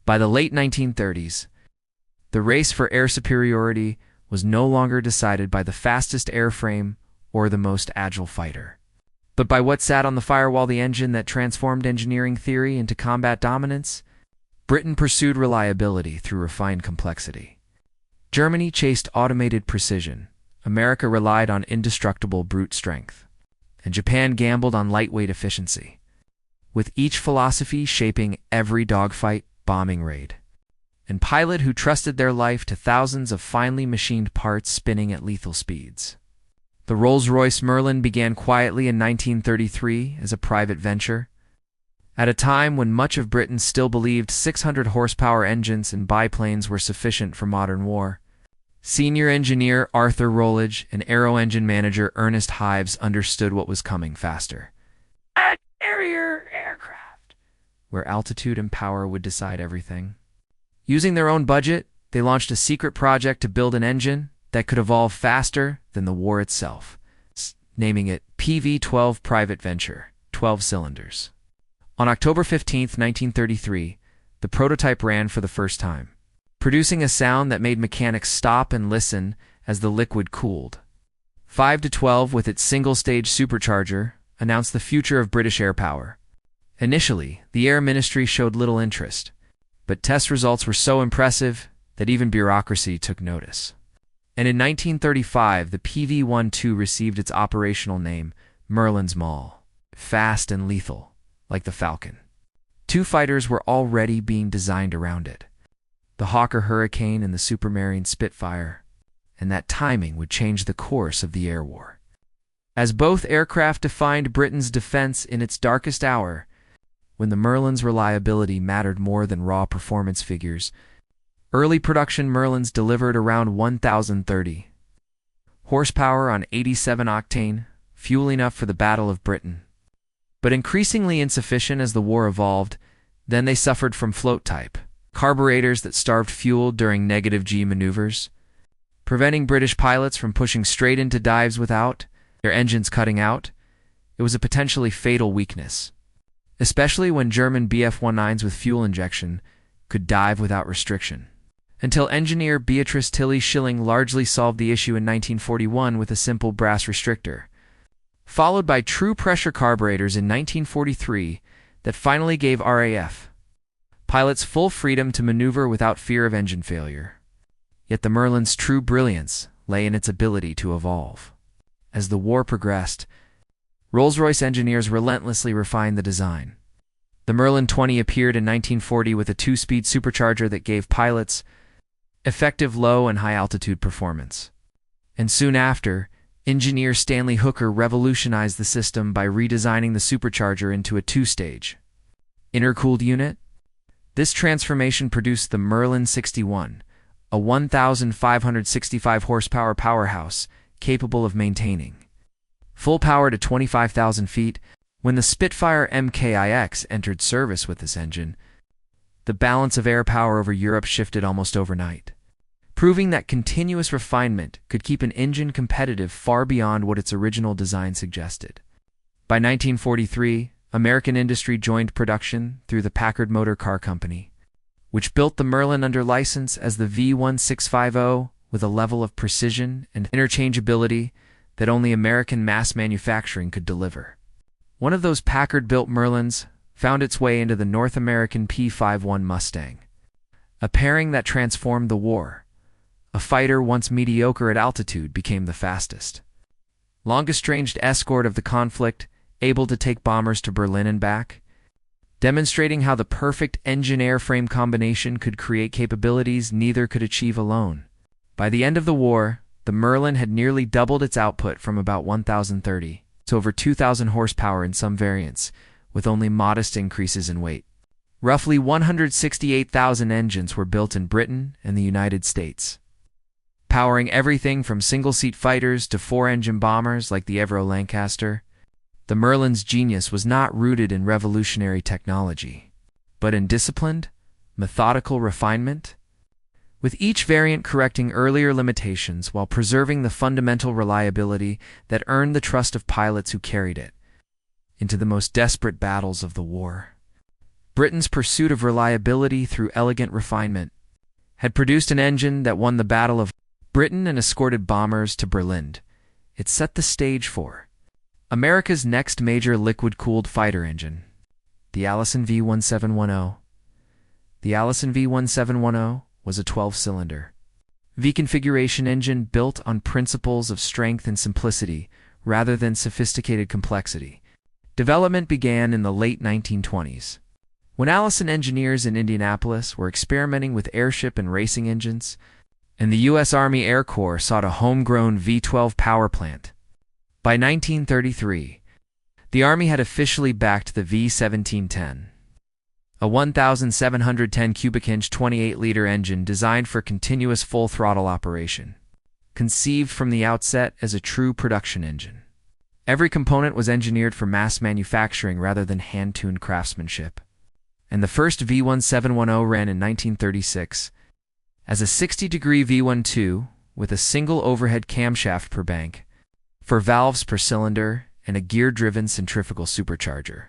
By the late 1930s, the race for air superiority was no longer decided by the fastest airframe or the most agile fighter, but by what sat on the firewall, the engine that transformed engineering theory into combat dominance. Britain pursued reliability through refined complexity. Germany chased automated precision. America relied on indestructible brute strength. And Japan gambled on lightweight efficiency, with each philosophy shaping every dogfight, bombing raid, and pilot who trusted their life to thousands of finely machined parts spinning at lethal speeds. The Rolls-Royce Merlin began quietly in 1933 as a private venture, at a time when much of Britain still believed 600 horsepower engines and biplanes were sufficient for modern war. Senior engineer Arthur Rowledge and aero engine manager Ernest Hives understood what was coming faster. Carrier aircraft, where altitude and power would decide everything. Using their own budget, they launched a secret project to build an engine that could evolve faster than the war itself, naming it PV-12 Private Venture, 12 cylinders. On October 15, 1933, the prototype ran for the first time, producing a sound that made mechanics stop and listen as the liquid cooled. 5-12, with its single-stage supercharger, announced the future of British air power. Initially, the Air Ministry showed little interest, but test results were so impressive that even bureaucracy took notice. And in 1935, the PV-12 received its operational name, Merlin's Maul, fast and lethal, like the Falcon. Two fighters were already being designed around it, the Hawker Hurricane and the Supermarine Spitfire, and that timing would change the course of the air war. As both aircraft defined Britain's defense in its darkest hour, when the Merlin's reliability mattered more than raw performance figures, early production Merlins delivered around 1,030 horsepower on 87-octane, fuel enough for the Battle of Britain. But increasingly insufficient as the war evolved, then they suffered from float type, carburetors that starved fuel during negative G maneuvers, preventing British pilots from pushing straight into dives without their engines cutting out. It was a potentially fatal weakness, especially when German Bf-19s with fuel injection could dive without restriction, until engineer Beatrice Tilly Schilling largely solved the issue in 1941 with a simple brass restrictor, followed by true pressure carburetors in 1943 that finally gave RAF pilots full freedom to maneuver without fear of engine failure. Yet the Merlin's true brilliance lay in its ability to evolve. As the war progressed, Rolls-Royce engineers relentlessly refined the design. The Merlin 20 appeared in 1940 with a two-speed supercharger that gave pilots effective low and high-altitude performance. And soon after, engineer Stanley Hooker revolutionized the system by redesigning the supercharger into a two-stage intercooled unit. This transformation produced the Merlin 61, a 1,565 horsepower powerhouse capable of maintaining full power to 25,000 feet. When the Spitfire MKIX entered service with this engine, the balance of air power over Europe shifted almost overnight, proving that continuous refinement could keep an engine competitive far beyond what its original design suggested. By 1943, American industry joined production through the Packard Motor Car Company, which built the Merlin under license as the V1650 with a level of precision and interchangeability that only American mass manufacturing could deliver. One of those Packard-built Merlins found its way into the North American P-51 Mustang, a pairing that transformed the war. A fighter once mediocre at altitude became the fastest, longest-ranged escort of the conflict, able to take bombers to Berlin and back, demonstrating how the perfect engine-airframe combination could create capabilities neither could achieve alone. By the end of the war, the Merlin had nearly doubled its output from about 1,030 to over 2,000 horsepower in some variants, with only modest increases in weight. Roughly 168,000 engines were built in Britain and the United States, powering everything from single-seat fighters to four-engine bombers like the Avro Lancaster. The Merlin's genius was not rooted in revolutionary technology, but in disciplined, methodical refinement, with each variant correcting earlier limitations while preserving the fundamental reliability that earned the trust of pilots who carried it into the most desperate battles of the war. Britain's pursuit of reliability through elegant refinement had produced an engine that won the Battle of Britain and escorted bombers to Berlin. It set the stage for America's next major liquid-cooled fighter engine, the Allison V1710. The Allison V1710 was a 12-cylinder V-configuration engine built on principles of strength and simplicity rather than sophisticated complexity. Development began in the late 1920s, when Allison engineers in Indianapolis were experimenting with airship and racing engines, and the U.S. Army Air Corps sought a homegrown V-12 power plant. By 1933, the Army had officially backed the V-1710, a 1,710 cubic inch 28-liter engine designed for continuous full-throttle operation, conceived from the outset as a true production engine. Every component was engineered for mass manufacturing rather than hand-tuned craftsmanship, and the first V1710 ran in 1936 as a 60-degree V12 with a single overhead camshaft per bank, 4 valves per cylinder, and a gear-driven centrifugal supercharger.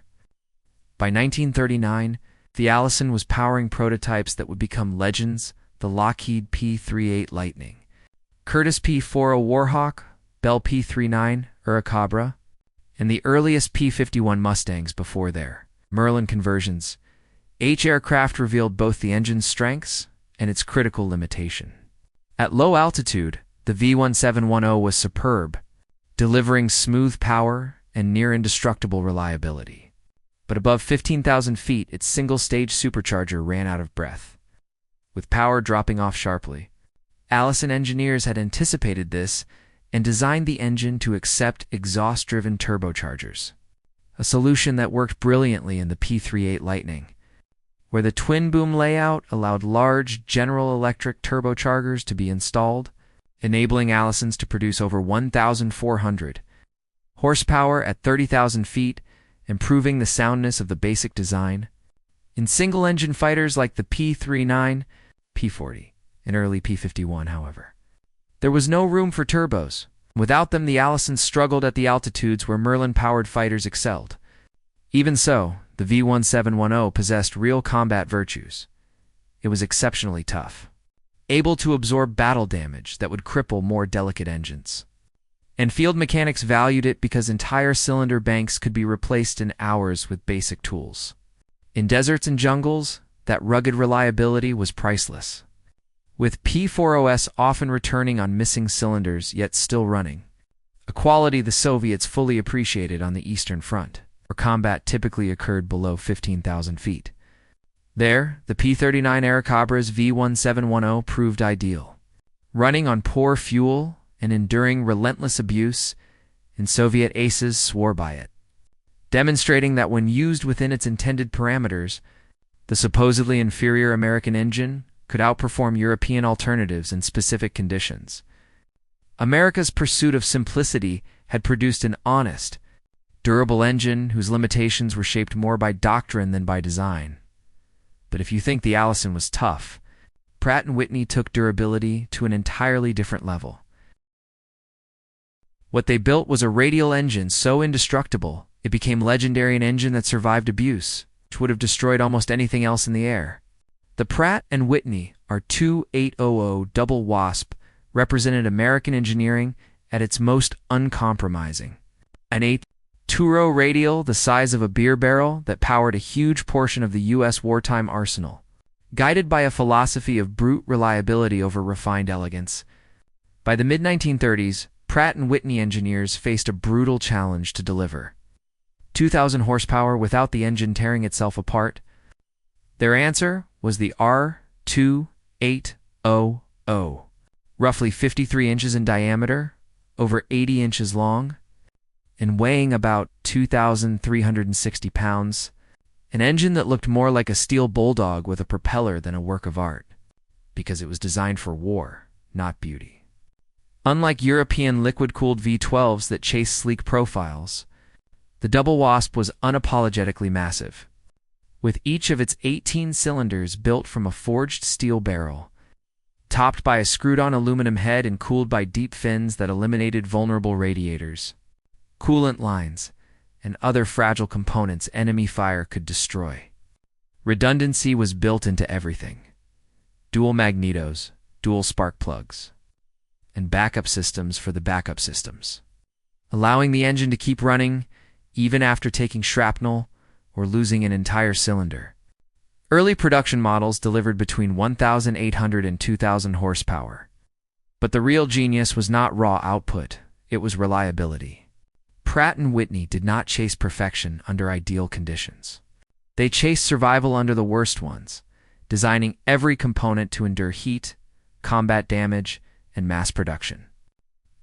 By 1939, the Allison was powering prototypes that would become legends: the Lockheed P-38 Lightning, Curtiss P-40 Warhawk, Bell P-39 Uricabra, and the earliest P-51 Mustangs before their Merlin conversions. Each aircraft revealed both the engine's strengths and its critical limitation. At low altitude, the V1710 was superb, delivering smooth power and near-indestructible reliability. But above 15,000 feet, its single-stage supercharger ran out of breath, with power dropping off sharply. Allison engineers had anticipated this and designed the engine to accept exhaust-driven turbochargers, a solution that worked brilliantly in the P-38 Lightning, where the twin-boom layout allowed large General Electric turbochargers to be installed, enabling Allisons to produce over 1,400 horsepower at 30,000 feet, improving the soundness of the basic design. In single-engine fighters like the P-39, P-40, and early P-51, however, there was no room for turbos. Without them, the Allisons struggled at the altitudes where Merlin-powered fighters excelled. Even so, the V1710 possessed real combat virtues. It was exceptionally tough, able to absorb battle damage that would cripple more delicate engines. And field mechanics valued it because entire cylinder banks could be replaced in hours with basic tools. In deserts and jungles, that rugged reliability was priceless, with P-40S often returning on missing cylinders yet still running, a quality the Soviets fully appreciated on the Eastern Front, where combat typically occurred below 15,000 feet. There, the P-39 Airacabra's V1710 proved ideal, running on poor fuel and enduring relentless abuse, and Soviet aces swore by it, demonstrating that when used within its intended parameters, the supposedly inferior American engine could outperform European alternatives in specific conditions. America's pursuit of simplicity had produced an honest, durable engine whose limitations were shaped more by doctrine than by design. But if you think the Allison was tough, Pratt & Whitney took durability to an entirely different level. What they built was a radial engine so indestructible, it became legendary, an engine that survived abuse, which would have destroyed almost anything else in the air. The Pratt & Whitney R2800 Double Wasp represented American engineering at its most uncompromising. An 8-row radial the size of a beer barrel that powered a huge portion of the U.S. wartime arsenal, guided by a philosophy of brute reliability over refined elegance. By the mid-1930s, Pratt & Whitney engineers faced a brutal challenge to deliver 2,000 horsepower without the engine tearing itself apart. Their answer was the R2800, roughly 53 inches in diameter, over 80 inches long, and weighing about 2,360 pounds, an engine that looked more like a steel bulldog with a propeller than a work of art, because it was designed for war, not beauty. Unlike European liquid-cooled V12s that chase sleek profiles, the Double Wasp was unapologetically massive, with each of its 18 cylinders built from a forged steel barrel, topped by a screwed-on aluminum head and cooled by deep fins that eliminated vulnerable radiators, coolant lines, and other fragile components enemy fire could destroy. Redundancy was built into everything. Dual magnetos, dual spark plugs, and backup systems for the backup systems, allowing the engine to keep running even after taking shrapnel or losing an entire cylinder. Early production models delivered between 1,800 and 2,000 horsepower. But the real genius was not raw output, it was reliability. Pratt & Whitney did not chase perfection under ideal conditions. They chased survival under the worst ones, designing every component to endure heat, combat damage, and mass production.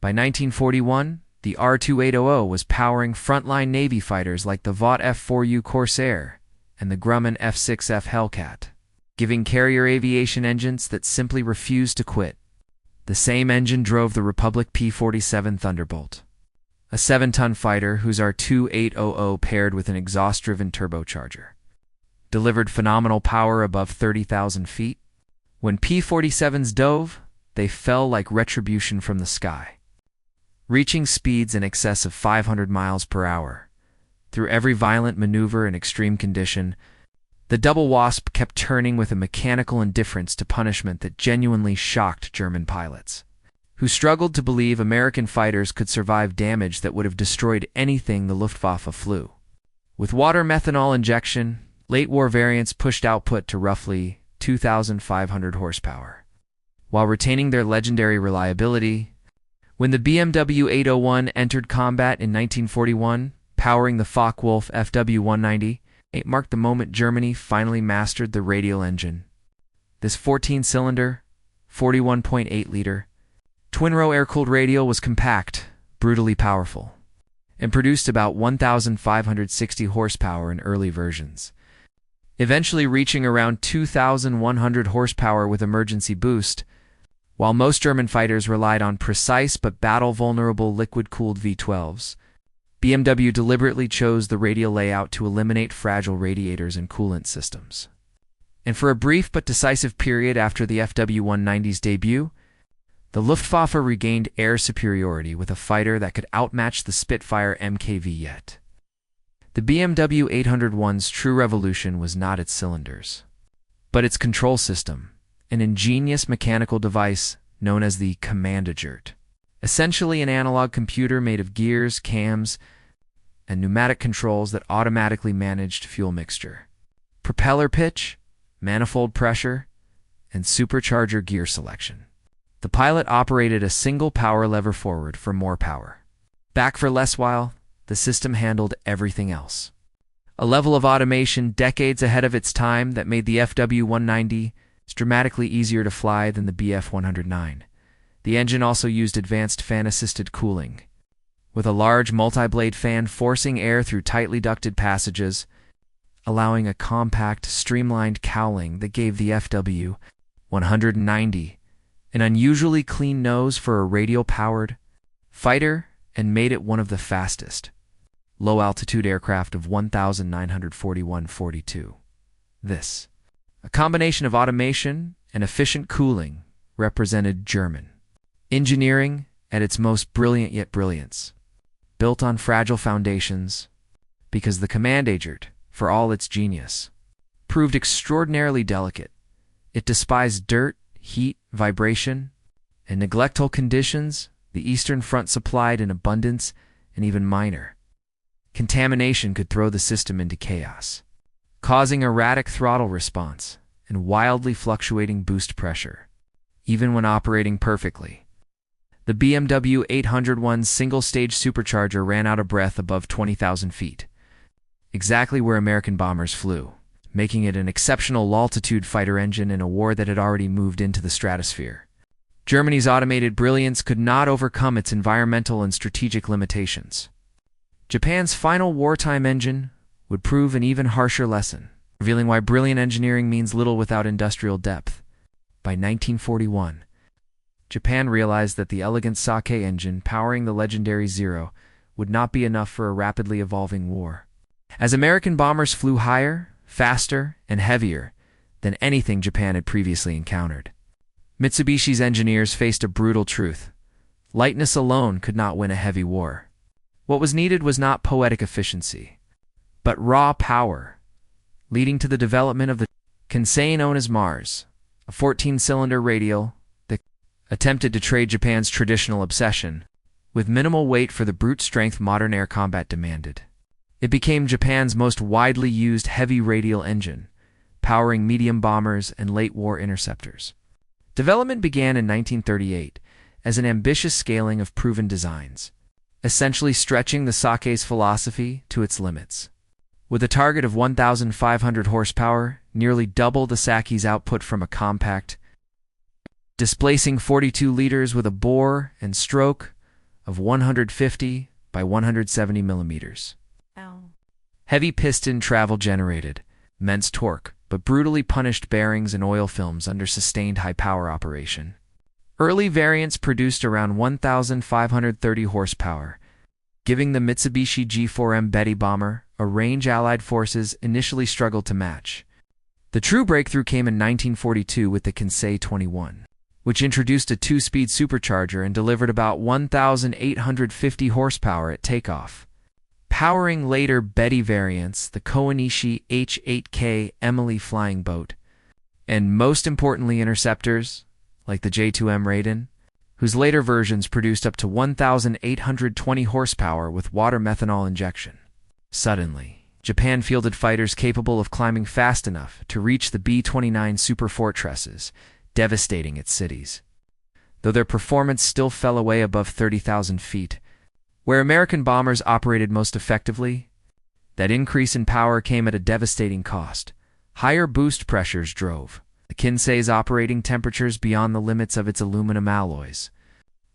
By 1941, the R-2800 was powering frontline Navy fighters like the Vought F-4U Corsair and the Grumman F-6F Hellcat, giving carrier aviation engines that simply refused to quit. The same engine drove the Republic P-47 Thunderbolt, a 7-ton fighter whose R-2800 paired with an exhaust-driven turbocharger delivered phenomenal power above 30,000 feet. When P-47s dove, they fell like retribution from the sky, reaching speeds in excess of 500 miles per hour. Through every violent maneuver and extreme condition, the Double Wasp kept turning with a mechanical indifference to punishment that genuinely shocked German pilots, who struggled to believe American fighters could survive damage that would have destroyed anything the Luftwaffe flew. With water methanol injection, late war variants pushed output to roughly 2,500 horsepower, while retaining their legendary reliability. When the BMW 801 entered combat in 1941, powering the Focke-Wulf FW-190, it marked the moment Germany finally mastered the radial engine. This 14-cylinder, 41.8-liter, twin-row air-cooled radial was compact, brutally powerful, and produced about 1,560 horsepower in early versions, eventually reaching around 2,100 horsepower with emergency boost. While most German fighters relied on precise but battle-vulnerable liquid-cooled V-12s, BMW deliberately chose the radial layout to eliminate fragile radiators and coolant systems. And for a brief but decisive period after the FW-190's debut, the Luftwaffe regained air superiority with a fighter that could outmatch the Spitfire MKV yet. The BMW 801's true revolution was not its cylinders, but its control system, an ingenious mechanical device known as the Kommandogurt, essentially an analog computer made of gears, cams, and pneumatic controls that automatically managed fuel mixture, propeller pitch, manifold pressure, and supercharger gear selection. The pilot operated a single power lever forward for more power. Back for less while, the system handled everything else. A level of automation decades ahead of its time that made the FW-190 dramatically easier to fly than the BF-109. The engine also used advanced fan-assisted cooling, with a large multi-blade fan forcing air through tightly ducted passages, allowing a compact, streamlined cowling that gave the FW-190 an unusually clean nose for a radial-powered fighter and made it one of the fastest low-altitude aircraft of 1,941.42. This, a combination of automation and efficient cooling, represented German engineering at its most brilliant yet brilliance, built on fragile foundations, because the Kommandogurt, for all its genius, proved extraordinarily delicate. It despised dirt, heat, vibration, and neglectful conditions the Eastern Front supplied in abundance, and even minor contamination could throw the system into chaos, causing erratic throttle response and wildly fluctuating boost pressure, even when operating perfectly. The BMW 801's single-stage supercharger ran out of breath above 20,000 feet, exactly where American bombers flew, making it an exceptional low-altitude fighter engine in a war that had already moved into the stratosphere. Germany's automated brilliance could not overcome its environmental and strategic limitations. Japan's final wartime engine would prove an even harsher lesson, revealing why brilliant engineering means little without industrial depth. By 1941, Japan realized that the elegant Sake engine powering the legendary Zero would not be enough for a rapidly evolving war. As American bombers flew higher, faster, and heavier than anything Japan had previously encountered, Mitsubishi's engineers faced a brutal truth. Lightness alone could not win a heavy war. What was needed was not poetic efficiency, but raw power, leading to the development of the Kansei known as Mars, a 14-cylinder radial that attempted to trade Japan's traditional obsession with minimal weight for the brute strength modern air combat demanded. It became Japan's most widely used heavy radial engine, powering medium bombers and late-war interceptors. Development began in 1938 as an ambitious scaling of proven designs, essentially stretching the Sake's philosophy to its limits. With a target of 1,500 horsepower, nearly double the Sake's output from a compact, displacing 42 liters with a bore and stroke of 150 by 170 millimeters. Heavy piston travel generated immense torque, but brutally punished bearings and oil films under sustained high-power operation. Early variants produced around 1,530 horsepower, giving the Mitsubishi G4M Betty bomber a range Allied forces initially struggled to match. The true breakthrough came in 1942 with the Kansei 21, which introduced a 2-speed supercharger and delivered about 1,850 horsepower at takeoff. Powering later Betty variants, the Kawanishi H-8K Emily flying boat, and most importantly interceptors, like the J-2M Raiden, whose later versions produced up to 1,820 horsepower with water methanol injection. Suddenly, Japan fielded fighters capable of climbing fast enough to reach the B-29 super fortresses, devastating its cities. Though their performance still fell away above 30,000 feet, where American bombers operated most effectively, that increase in power came at a devastating cost. Higher boost pressures drove the Kansei's operating temperatures beyond the limits of its aluminum alloys,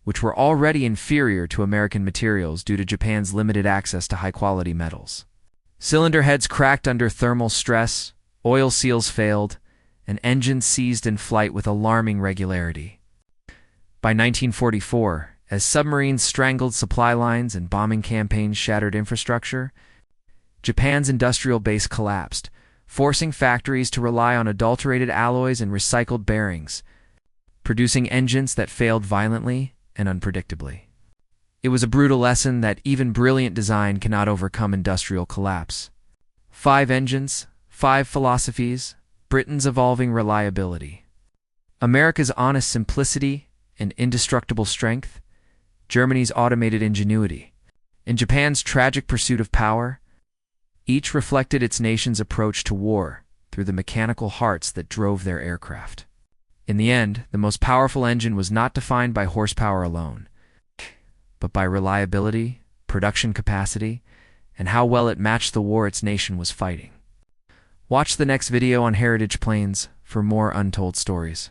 which were already inferior to American materials due to Japan's limited access to high-quality metals. Cylinder heads cracked under thermal stress, oil seals failed, and engines seized in flight with alarming regularity. By 1944, as submarines strangled supply lines and bombing campaigns shattered infrastructure, Japan's industrial base collapsed, forcing factories to rely on adulterated alloys and recycled bearings, producing engines that failed violently and unpredictably. It was a brutal lesson that even brilliant design cannot overcome industrial collapse. 5 engines, 5 philosophies, Britain's evolving reliability. America's honest simplicity and indestructible strength, Germany's automated ingenuity, and Japan's tragic pursuit of power, each reflected its nation's approach to war through the mechanical hearts that drove their aircraft. In the end, the most powerful engine was not defined by horsepower alone, but by reliability, production capacity, and how well it matched the war its nation was fighting. Watch the next video on heritage planes for more untold stories.